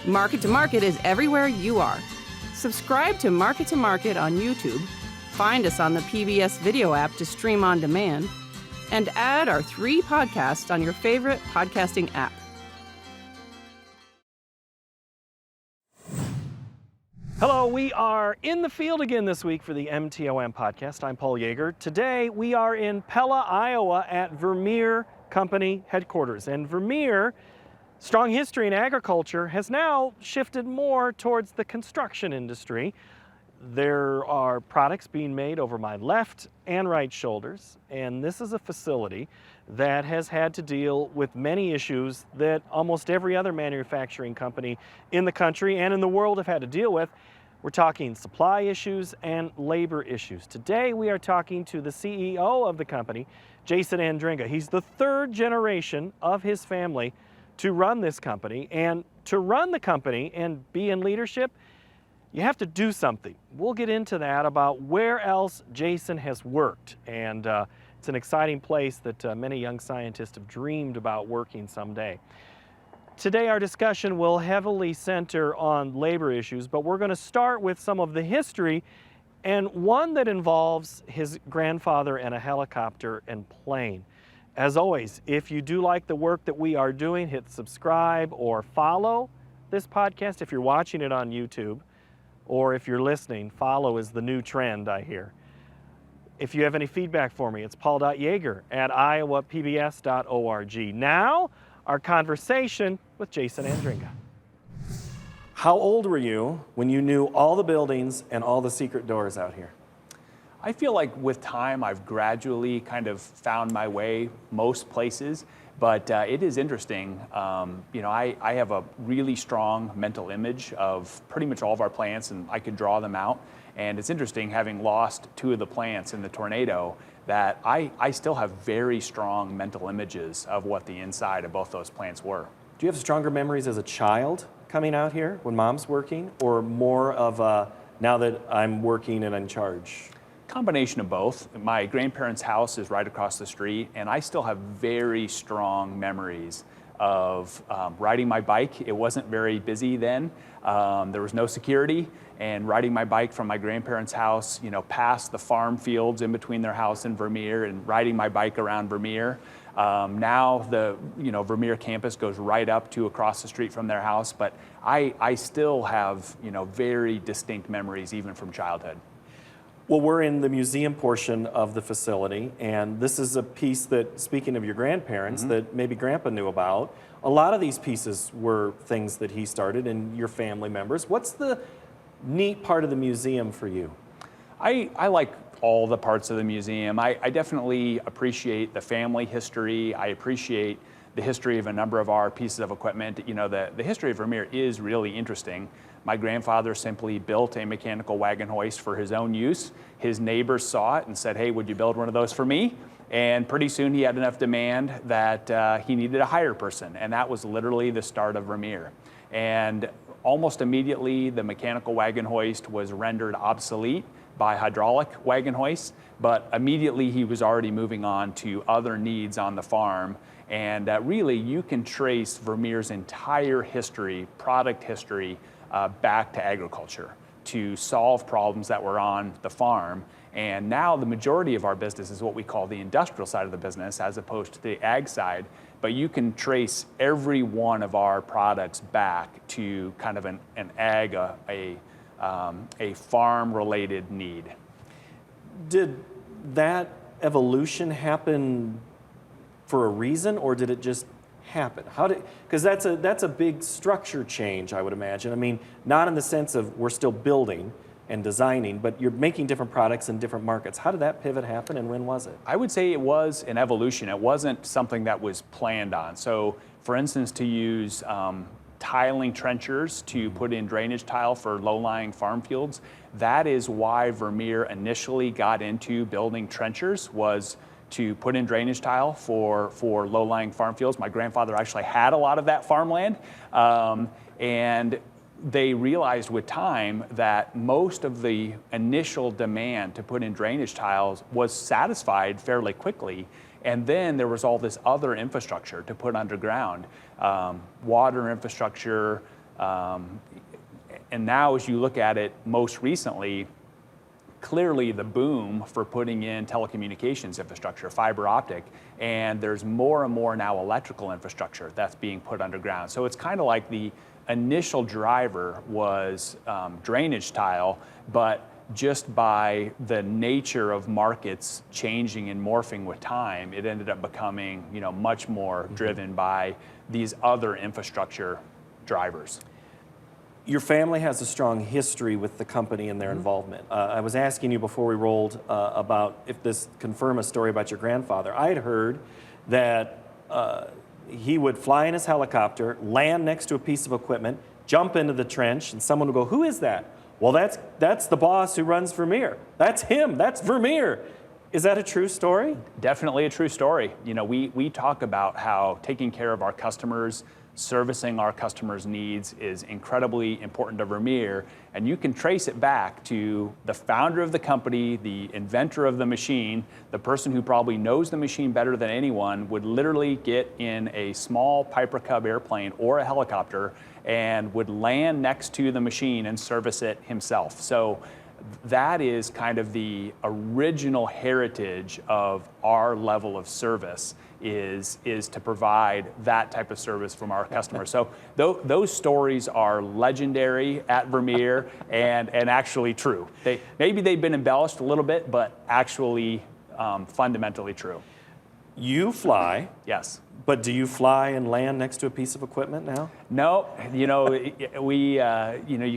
Market to Market is everywhere you are. Subscribe to Market on YouTube, find us on the PBS video app to stream on demand, and add our 3 podcasts on your favorite podcasting app. Hello, we are in the field again this week for the MTOM podcast. I'm Paul Yeager. Today we are in Pella, Iowa at Vermeer Company headquarters. And Vermeer, strong history in agriculture, has now shifted more towards the construction industry. There are products being made over my left and right shoulders, and this is a facility that has had to deal with many issues that almost every other manufacturing company in the country and in the world have had to deal with. We're talking supply issues and labor issues. Today we are talking to the CEO of the company, Jason Andringa. He's the 3rd generation of his family to run this company, and to run the company and be in leadership, you have to do something. We'll get into that about where else Jason has worked, and it's an exciting place that many young scientists have dreamed about working someday. Today our discussion will heavily center on labor issues, but we're going to start with some of the history, and one that involves his grandfather and a helicopter and plane. As always, if you do like the work that we are doing, hit subscribe or follow this podcast if you're watching it on YouTube, or if you're listening, follow is the new trend, I hear. If you have any feedback for me, it's paul.yeager@iowapbs.org. Now, our conversation with Jason Andringa. How old were you when you knew all the buildings and all the secret doors out here? I feel like with time I've gradually kind of found my way most places, but it is interesting. I have a really strong mental image of pretty much all of our plants, and I could draw them out. And it's interesting, having lost 2 of the plants in the tornado, that I still have very strong mental images of what the inside of both those plants were. Do you have stronger memories as a child coming out here when Mom's working, or more of a now that I'm working and in charge? Combination of both. My grandparents' house is right across the street, and I still have very strong memories of riding my bike. It wasn't very busy then. There was no security, and riding my bike from my grandparents' house, past the farm fields in between their house and Vermeer, and riding my bike around Vermeer. Now the Vermeer campus goes right up to across the street from their house, but I still have very distinct memories even from childhood. Well, we're in the museum portion of the facility, and this is a piece that, speaking of your grandparents, that maybe Grandpa knew about. A lot of these pieces were things that he started and your family members. What's the neat part of the museum for you? I like all the parts of the museum. I definitely appreciate the family history. I appreciate the history of a number of our pieces of equipment. The history of Vermeer is really interesting. My grandfather simply built a mechanical wagon hoist for his own use. His neighbors saw it and said, "Hey, would you build one of those for me?" And pretty soon he had enough demand that he needed a hired person. And that was literally the start of Vermeer. And almost immediately, the mechanical wagon hoist was rendered obsolete by hydraulic wagon hoists. But immediately he was already moving on to other needs on the farm. And really, you can trace Vermeer's entire history, product history, back to agriculture to solve problems that were on the farm. And now the majority of our business is what we call the industrial side of the business as opposed to the ag side. But you can trace every one of our products back to kind of an ag, a farm-related need. Did that evolution happen for a reason, or did it just happen? Because that's a big structure change, I would imagine. I mean, not in the sense of we're still building and designing, but you're making different products in different markets. How did that pivot happen, and when was it? I would say it was an evolution. It wasn't something that was planned on. So, for instance, to use tiling trenchers to put in drainage tile for low-lying farm fields, that is why Vermeer initially got into building trenchers, was to put in drainage tile for low-lying farm fields. My grandfather actually had a lot of that farmland, and they realized with time that most of the initial demand to put in drainage tiles was satisfied fairly quickly, and then there was all this other infrastructure to put underground, water infrastructure, And now as you look at it most recently, clearly the boom for putting in telecommunications infrastructure, fiber optic, and there's more and more now electrical infrastructure that's being put underground. So it's kind of like the initial driver was drainage tile, but just by the nature of markets changing and morphing with time, it ended up becoming, much more driven by these other infrastructure drivers. Your family has a strong history with the company and their involvement. I was asking you before we rolled about if this confirmed a story about your grandfather. I had heard that he would fly in his helicopter, land next to a piece of equipment, jump into the trench, and someone would go, "Who is that?" "Well, that's the boss who runs Vermeer. That's him. That's Vermeer." Is that a true story? Definitely a true story. We talk about how taking care of our customers, servicing our customers' needs is incredibly important to Vermeer, and you can trace it back to the founder of the company, the inventor of the machine, the person who probably knows the machine better than anyone would literally get in a small Piper Cub airplane or a helicopter and would land next to the machine and service it himself. So that is kind of the original heritage of our level of service is to provide that type of service from our customers. So those stories are legendary at Vermeer and actually true. Maybe they've been embellished a little bit, but actually fundamentally true. You fly. Yes. But do you fly and land next to a piece of equipment now? No, you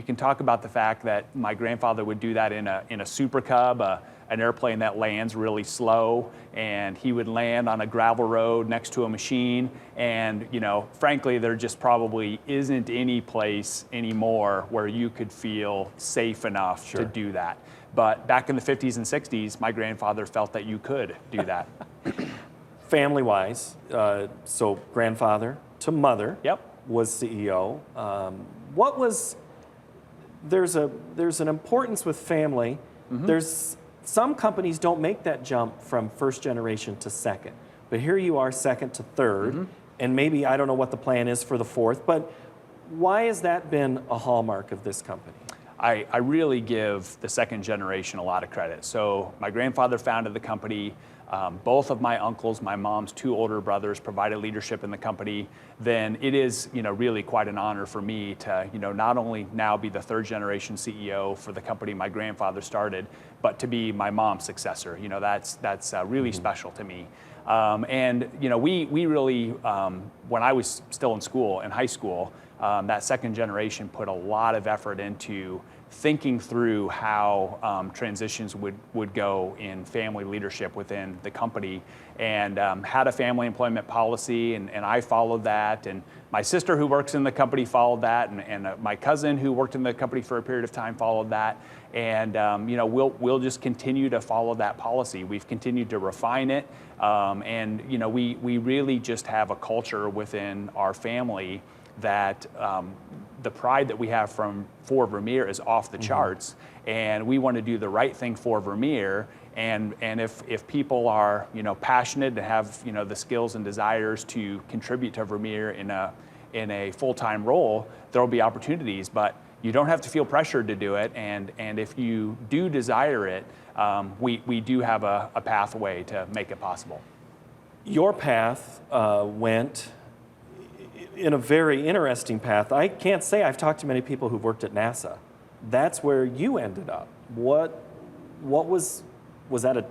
can talk about the fact that my grandfather would do that in a Super Cub, an airplane that lands really slow, and he would land on a gravel road next to a machine. And frankly, there just probably isn't any place anymore where you could feel safe enough to do that. But back in the 50s and 60s, my grandfather felt that you could do that. Family-wise, so grandfather to mother was CEO. There's an importance with family. There's some companies don't make that jump from first generation to second, but here you are second to third, and maybe I don't know what the plan is for the fourth, but why has that been a hallmark of this company? I really give the second generation a lot of credit. So my grandfather founded the company. Both of my uncles, my mom's two older brothers, provided leadership in the company. Then it is, really quite an honor for me to, not only now be the third generation CEO for the company my grandfather started, but to be my mom's successor. That's really special to me. We really, when I was still in school, in high school, that second generation put a lot of effort into thinking through how transitions would go in family leadership within the company, and had a family employment policy, and I followed that, and my sister who works in the company followed that, and my cousin who worked in the company for a period of time followed that, and we'll just continue to follow that policy. We've continued to refine it, and we really just have a culture within our family that the pride that we have for Vermeer is off the charts, and we want to do the right thing for Vermeer. And if people are passionate and have the skills and desires to contribute to Vermeer in a full-time role, there will be opportunities. But you don't have to feel pressured to do it. And if you do desire it, we do have a pathway to make it possible. Your path went in a very interesting path. I can't say I've talked to many people who've worked at NASA. That's where you ended up. What was that a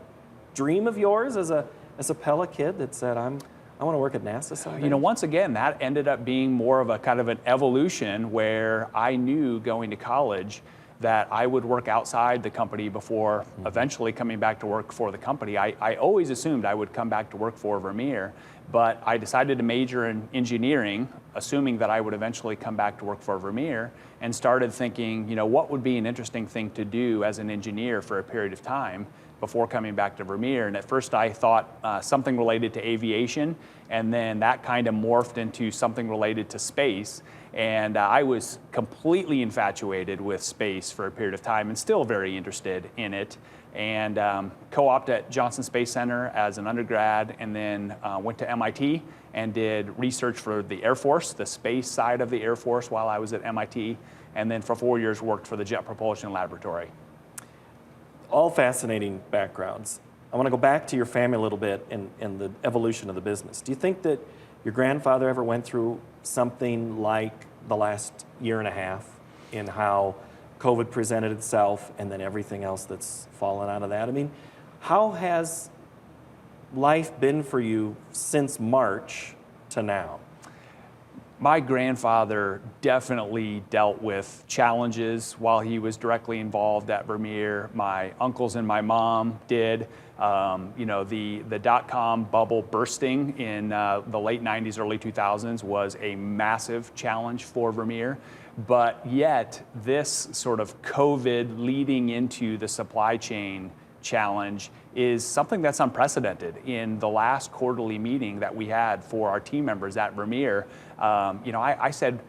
dream of yours as a Pella kid that said, I want to work at NASA someday? Once again, that ended up being more of a kind of an evolution where I knew going to college that I would work outside the company before eventually coming back to work for the company. I always assumed I would come back to work for Vermeer, but I decided to major in engineering, assuming that I would eventually come back to work for Vermeer, and started thinking, what would be an interesting thing to do as an engineer for a period of time before coming back to Vermeer. And at first I thought something related to aviation, and then that kind of morphed into something related to space. And I was completely infatuated with space for a period of time and still very interested in it. and co-opted at Johnson Space Center as an undergrad, and then went to MIT and did research for the Air Force, the space side of the Air Force, while I was at MIT, and then for 4 years worked for the Jet Propulsion Laboratory. All fascinating backgrounds. I want to go back to your family a little bit and the evolution of the business. Do you think that your grandfather ever went through something like the last year and a half in how COVID presented itself and then everything else that's fallen out of that? I mean, how has life been for you since March to now? My grandfather definitely dealt with challenges while he was directly involved at Vermeer. My uncles and my mom did. The dot-com bubble bursting in the late 90s, early 2000s was a massive challenge for Vermeer. But yet, this sort of COVID leading into the supply chain challenge is something that's unprecedented. In the last quarterly meeting that we had for our team members at Vermeer, I said,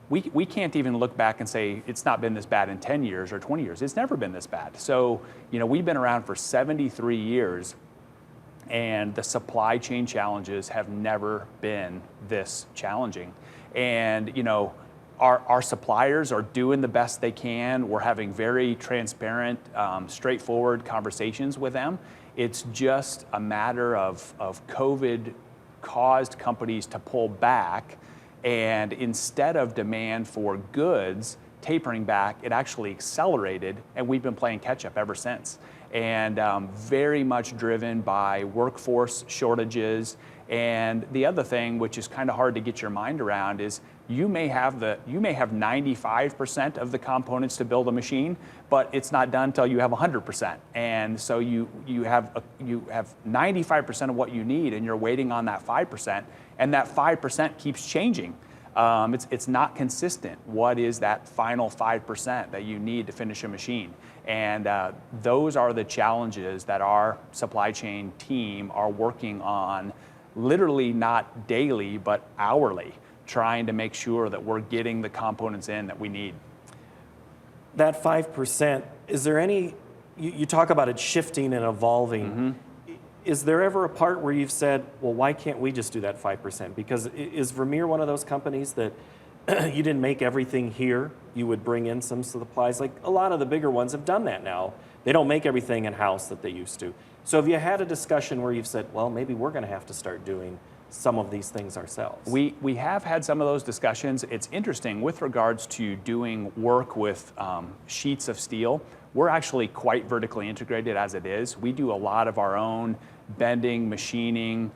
we can't even look back and say it's not been this bad in 10 years or 20 years. It's never been this bad. So, we've been around for 73 years, and the supply chain challenges have never been this challenging. And, our suppliers are doing the best they can. We're having very transparent, straightforward conversations with them. It's just a matter of COVID caused companies to pull back, and instead of demand for goods tapering back, it actually accelerated, and we've been playing catch up ever since. And very much driven by workforce shortages. And the other thing, which is kind of hard to get your mind around, is you may have 95% of the components to build a machine, but it's not done until you have 100%. And so you have 95% of what you need, and you're waiting on that 5%, and that 5% keeps changing. It's not consistent. What is that final 5% that you need to finish a machine? And those are the challenges that our supply chain team are working on, literally not daily, but hourly, trying to make sure that we're getting the components in that we need. That 5%, is there any, you talk about it shifting and evolving. Mm-hmm. Is there ever a part where you've said, well, why can't we just do that 5%? Because is Vermeer one of those companies that you didn't make everything here, you would bring in some supplies? Like a lot of the bigger ones have done that now. They don't make everything in-house that they used to. So have you had a discussion where you've said, well, maybe we're going to have to start doing some of these things ourselves? We have had some of those discussions. It's interesting with regards to doing work with sheets of steel. We're actually quite vertically integrated as it is. We do a lot of our own bending, machining,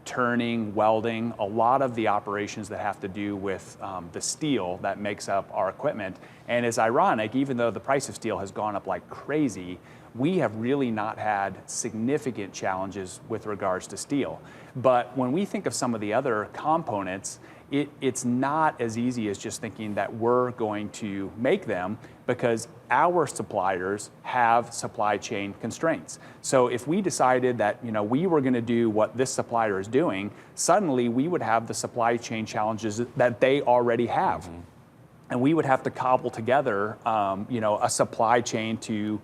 turning, welding, a lot of the operations that have to do with the steel that makes up our equipment. And it's ironic, even though the price of steel has gone up like crazy, we have really not had significant challenges with regards to steel. But when we think of some of the other components, it's not as easy as just thinking that we're going to make them, because our suppliers have supply chain constraints. So if we decided that we were going to do what this supplier is doing, suddenly we would have the supply chain challenges that they already have. Mm-hmm. And we would have to cobble together a supply chain to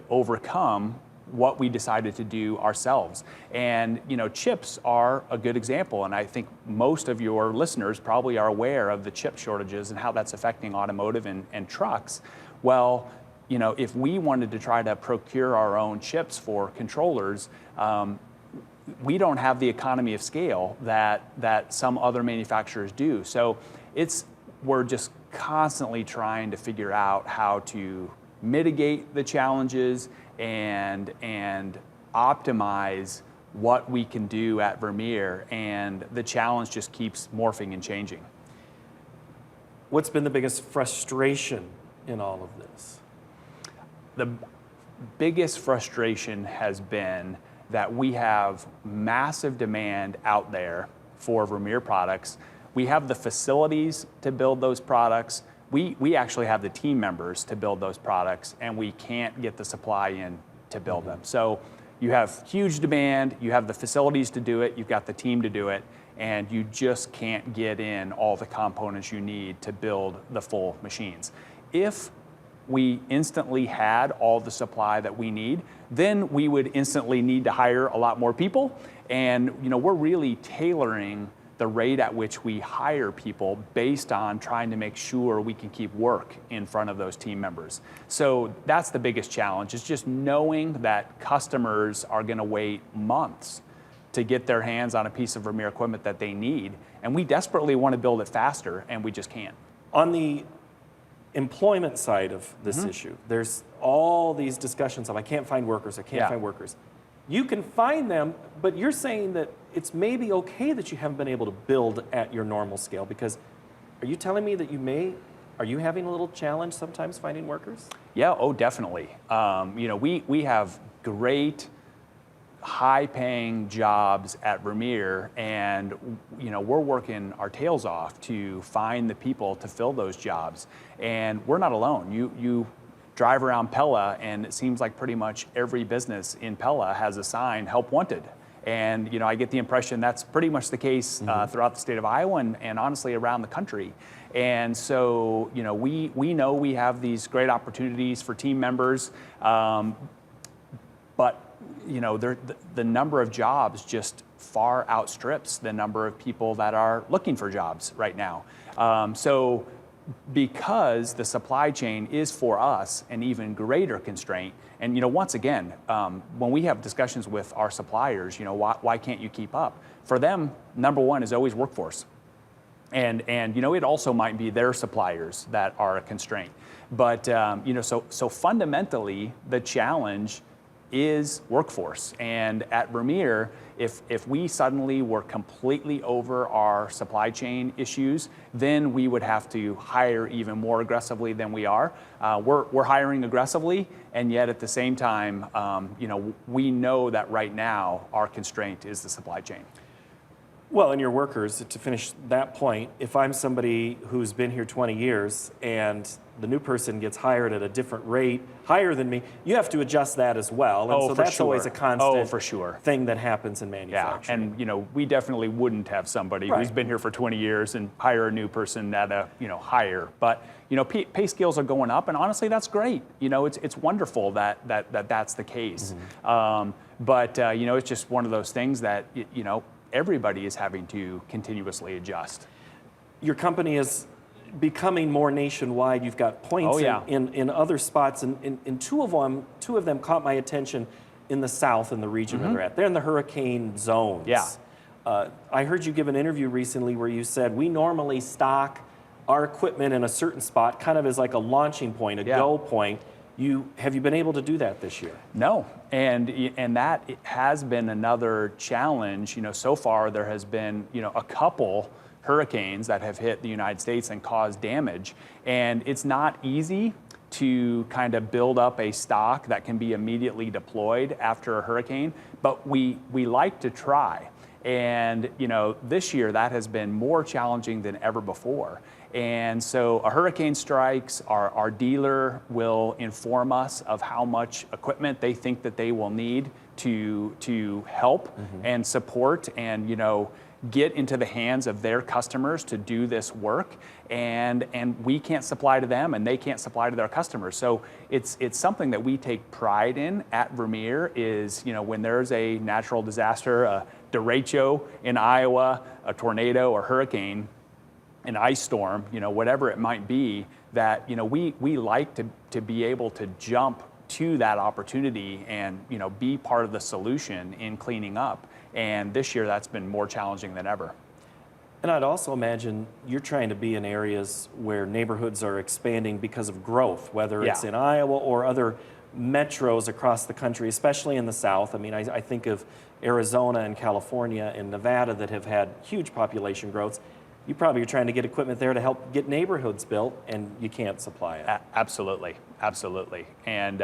overcome what we decided to do ourselves. And chips are a good example, and I think most of your listeners probably are aware of the chip shortages and how that's affecting automotive and trucks. Well, if we wanted to try to procure our own chips for controllers, we don't have the economy of scale that some other manufacturers do. So we're just constantly trying to figure out how to mitigate the challenges and optimize what we can do at Vermeer, and the challenge just keeps morphing and changing. What's been the biggest frustration in all of this? The biggest frustration has been that we have massive demand out there for Vermeer products. We have the facilities to build those products. We actually have the team members to build those products, and we can't get the supply in to build them. So you have huge demand, you have the facilities to do it, you've got the team to do it, and you just can't get in all the components you need to build the full machines. If we instantly had all the supply that we need, then we would instantly need to hire a lot more people. And we're really tailoring the rate at which we hire people based on trying to make sure we can keep work in front of those team members. So that's the biggest challenge, is just knowing that customers are going to wait months to get their hands on a piece of Vermeer equipment that they need. And we desperately want to build it faster, and we just can't. On the employment side of this issue, there's all these discussions of I can't find workers, I can't find workers. You can find them, but you're saying that it's maybe okay that you haven't been able to build at your normal scale, because are you telling me that are you having a little challenge sometimes finding workers? Yeah, oh, definitely. We have great, high-paying jobs at Vermeer, and we're working our tails off to find the people to fill those jobs. And we're not alone. You drive around Pella, and it seems like pretty much every business in Pella has a sign, "Help Wanted." And I get the impression that's pretty much the case throughout the state of Iowa and honestly around the country. And so we know we have these great opportunities for team members, but the number of jobs just far outstrips the number of people that are looking for jobs right now. So because the supply chain is for us an even greater constraint, and once again, when we have discussions with our suppliers, why can't you keep up? For them, number one is always workforce. And it also might be their suppliers that are a constraint. But so fundamentally, the challenge is workforce. And at Vermeer, if we suddenly were completely over our supply chain issues, then we would have to hire even more aggressively than we are. We're hiring aggressively, and yet at the same time, we know that right now our constraint is the supply chain. Well, and your workers, to finish that point, if I'm somebody who's been here 20 years and the new person gets hired at a different rate, higher than me, you have to adjust that as well. And so that's always a constant thing that happens in manufacturing. Yeah, and we definitely wouldn't have somebody who's been here for 20 years and hire a new person at a higher. But pay scales are going up, and honestly, that's great. It's wonderful that that's the case. But it's just one of those things that everybody is having to continuously adjust. Your company is becoming more nationwide. You've got points in other spots, and two of them caught my attention in the south, in the region where they're at. They're in the hurricane zones. Yeah. I heard you give an interview recently where you said, we normally stock our equipment in a certain spot, kind of as like a launching point, a go point. Have you been able to do that this year? No, and that has been another challenge. So far there has been a couple hurricanes that have hit the United States and caused damage, and it's not easy to kind of build up a stock that can be immediately deployed after a hurricane, but we like to try. And this year that has been more challenging than ever before. And so a hurricane strikes, our dealer will inform us of how much equipment they think that they will need to help and support and get into the hands of their customers to do this work, and we can't supply to them and they can't supply to their customers. So it's something that we take pride in at Vermeer is, when there's a natural disaster, a derecho in Iowa, a tornado or hurricane, an ice storm, whatever it might be, that we like to be able to jump to that opportunity and be part of the solution in cleaning up. And this year that's been more challenging than ever. And I'd also imagine you're trying to be in areas where neighborhoods are expanding because of growth, whether it's in Iowa or other metros across the country, especially in the South. I mean, I think of Arizona and California and Nevada that have had huge population growths. You probably are trying to get equipment there to help get neighborhoods built, and you can't supply it. Absolutely, absolutely. And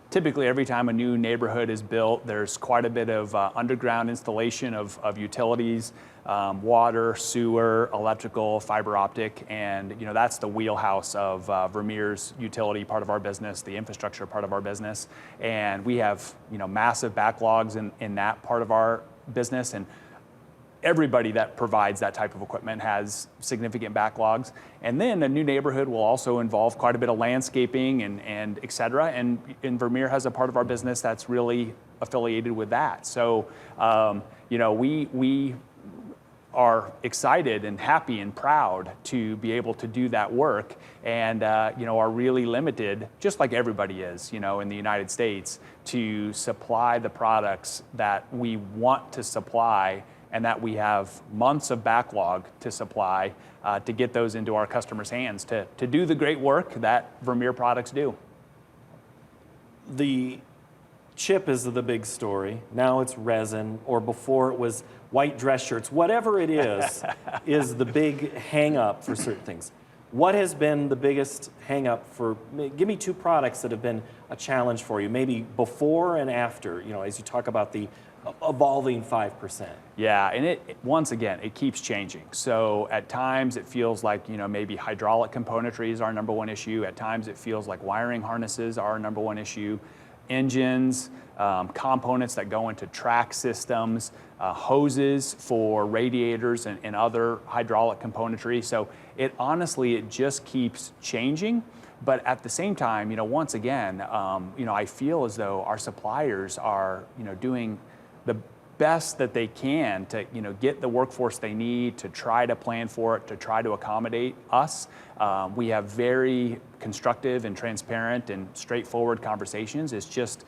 typically every time a new neighborhood is built, there's quite a bit of underground installation of utilities, water, sewer, electrical, fiber optic, and that's the wheelhouse of Vermeer's utility part of our business, the infrastructure part of our business. And we have massive backlogs in that part of our business. And everybody that provides that type of equipment has significant backlogs. And then a new neighborhood will also involve quite a bit of landscaping and et cetera. And Vermeer has a part of our business that's really affiliated with that. So, we are excited and happy and proud to be able to do that work, and are really limited, just like everybody is, in the United States, to supply the products that we want to supply and that we have months of backlog to supply to get those into our customers' hands to do the great work that Vermeer products do. The chip is the big story. Now it's resin, or before it was white dress shirts. Whatever it is the big hang-up for certain things. What has been the biggest hang-up for, give me two products that have been a challenge for you, maybe before and after, as you talk about the evolving 5%. Yeah, and once again, it keeps changing. So at times it feels like, maybe hydraulic componentry is our number one issue. At times it feels like wiring harnesses are our number one issue. Engines, components that go into track systems, hoses for radiators and other hydraulic componentry. So it just keeps changing. But at the same time, once again, I feel as though our suppliers are, doing the best that they can to, get the workforce they need, to try to plan for it, to try to accommodate us. We have very constructive and transparent and straightforward conversations. It's just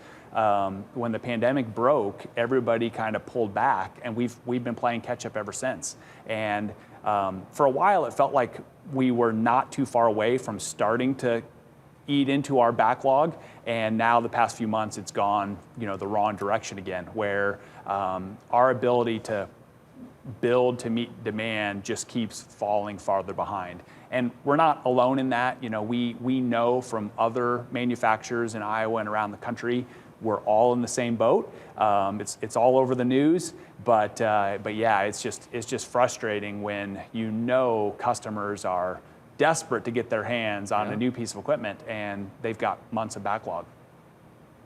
when the pandemic broke, everybody kind of pulled back, and we've been playing catch up ever since. And for a while, it felt like we were not too far away from starting to eat into our backlog, and now the past few months it's gone the wrong direction again, where our ability to build to meet demand just keeps falling farther behind. And we're not alone in that. We know from other manufacturers in Iowa and around the country, we're all in the same boat. It's all over the news, but yeah, it's just frustrating when customers are desperate to get their hands on a new piece of equipment, and they've got months of backlog.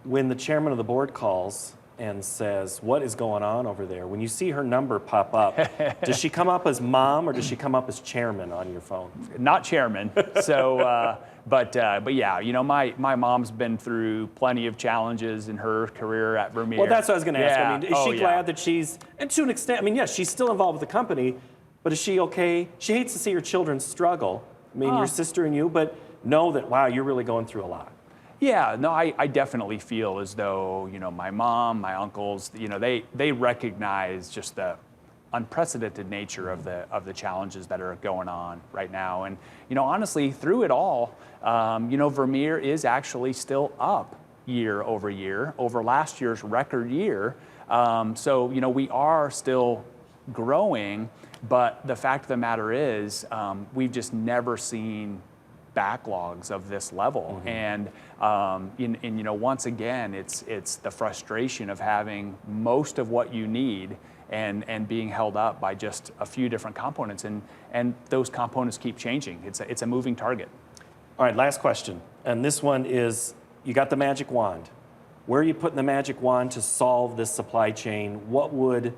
When the chairman of the board calls and says, "What is going on over there?" When you see her number pop up, does she come up as mom or does she come up as chairman on your phone? Not chairman. So, but yeah, my mom's been through plenty of challenges in her career at Vermeer. Well, that's what I was going to ask. Yeah. I mean, is she glad that she's, and to an extent, yes, she's still involved with the company, but is she okay? She hates to see her children struggle. Your sister and you, but know that, wow, you're really going through a lot. Yeah, no, I definitely feel as though, my mom, my uncles, they recognize just the unprecedented nature of the challenges that are going on right now. And, honestly, through it all, Vermeer is actually still up year over last year's record year. So, we are still growing, but the fact of the matter is, we've just never seen backlogs of this level. And once again, it's the frustration of having most of what you need and being held up by just a few different components, and those components keep changing. It's a moving target. All right, last question, and this one is, you got the magic wand. Where are you putting the magic wand to solve this supply chain? What would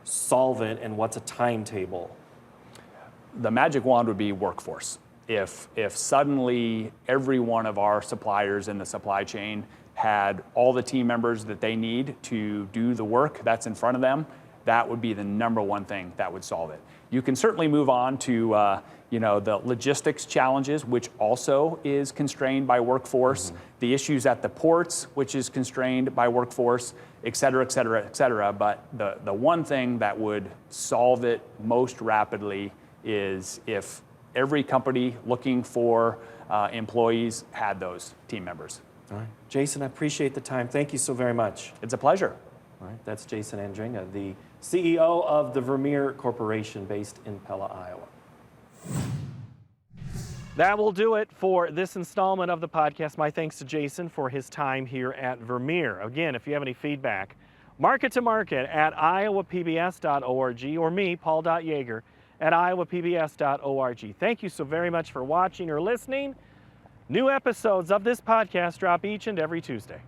solve it, and what's a timetable? The magic wand would be workforce. If suddenly every one of our suppliers in the supply chain had all the team members that they need to do the work that's in front of them, that would be the number one thing that would solve it. You can certainly move on to the logistics challenges, which also is constrained by workforce, the issues at the ports, which is constrained by workforce, et cetera, et cetera, et cetera. But the one thing that would solve it most rapidly is if every company looking for employees had those team members. All right. Jason, I appreciate the time. Thank you so very much. It's a pleasure. All right. That's Jason Andringa, the CEO of the Vermeer Corporation based in Pella, Iowa. That will do it for this installment of the podcast. My thanks to Jason for his time here at Vermeer. Again, if you have any feedback, market to market at iowapbs.org, or me, Paul.Yeager, at iowapbs.org. Thank you so very much for watching or listening. New episodes of this podcast drop each and every Tuesday.